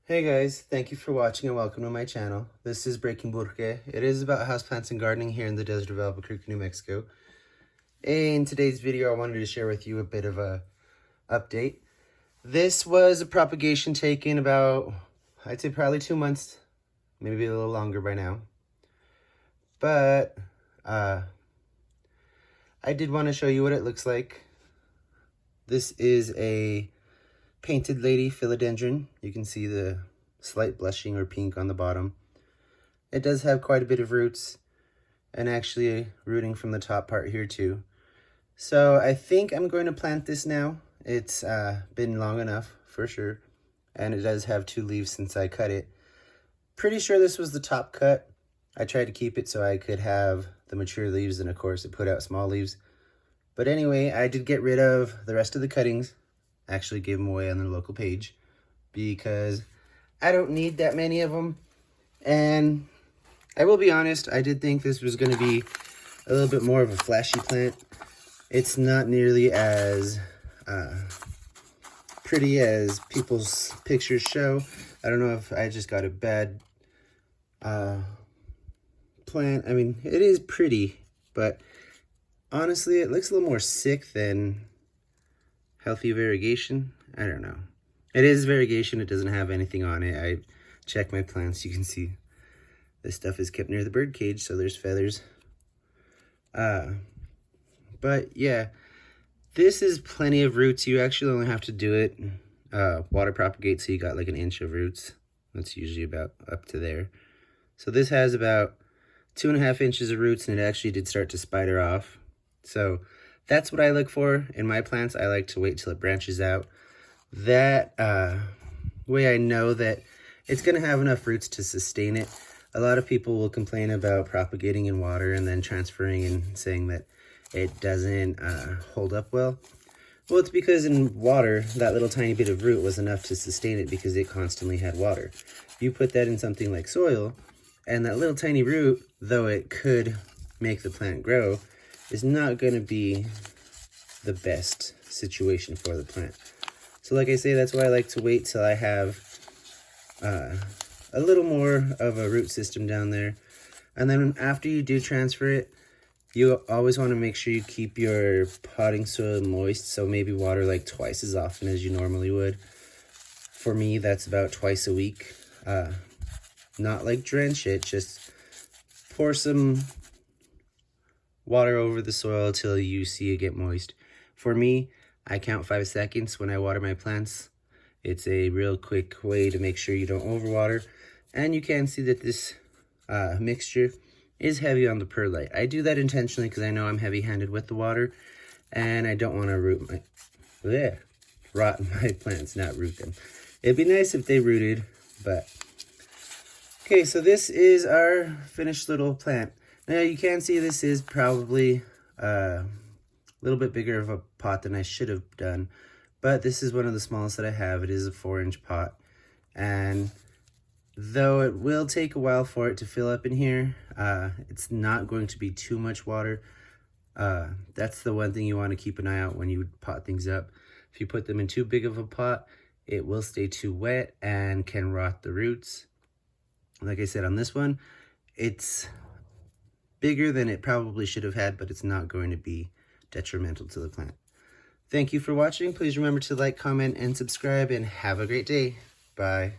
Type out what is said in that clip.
Hey guys, thank you for watching and welcome to my channel. This is Breaking Burke. It is about houseplants and gardening here in the desert of Albuquerque, New Mexico. In today's video, I wanted to share with you a bit of a update. This was a propagation taken about, I'd say probably 2 months, maybe a little longer by now. But I did want to show you what it looks like. This is a painted lady Philodendron. You can see the slight blushing or pink on the bottom. It does have quite a bit of roots and actually rooting from the top part here too. So I think I'm going to plant this now. It's been long enough for sure, and it does have 2 leaves since I cut it. Pretty sure this was the top cut. I tried to keep it so I could have the mature leaves, and of course it put out small leaves. But anyway, I did get rid of the rest of the cuttings. Actually gave them away on the local page because I don't need that many of them. And I will be honest, I did think this was going to be a little bit more of a flashy plant. It's not nearly as pretty as people's pictures show. I don't know if I just got a bad plant. I mean, it is pretty, but honestly, it looks a little more sick than healthy variegation. I don't know. It is variegation. It doesn't have anything on it. I checked my plants. You can see this stuff is kept near the bird cage, so there's feathers. But yeah, this is plenty of roots. You actually only have to do it water propagate, so you got like 1 inch of roots. That's usually about up to there. So this has about 2.5 inches of roots, and it actually did start to spider off. So that's what I look for in my plants. I like to wait till it branches out. That way I know that it's going to have enough roots to sustain it. A lot of people will complain about propagating in water and then transferring and saying that it doesn't hold up well. Well, it's because in water, that little tiny bit of root was enough to sustain it because it constantly had water. If you put that in something like soil, and that little tiny root, though it could make the plant grow, is not going to be the best situation for the plant. So like I say, that's why I like to wait till I have a little more of a root system down there. And then after you do transfer it, you always want to make sure you keep your potting soil moist, so maybe water like twice as often as you normally would. For me, that's about twice a week. Not like drench it, just pour some water over the soil till you see it get moist. For me, I count 5 seconds when I water my plants. It's a real quick way to make sure you don't overwater. And you can see that this mixture is heavy on the perlite. I do that intentionally because I know I'm heavy-handed with the water, and I don't want to rot my plants, not root them. It'd be nice if they rooted, but okay, so this is our finished little plant. Now you can see this is probably a little bit bigger of a pot than I should have done, but this is one of the smallest that I have. It is a 4-inch pot, and though it will take a while for it to fill up in here, it's not going to be too much water. That's the one thing you want to keep an eye out when you pot things up. If you put them in too big of a pot, it will stay too wet and can rot the roots. Like I said, on this one, it's bigger than it probably should have had, but it's not going to be detrimental to the plant. Thank you for watching. Please remember to like, comment, and subscribe, and have a great day. Bye.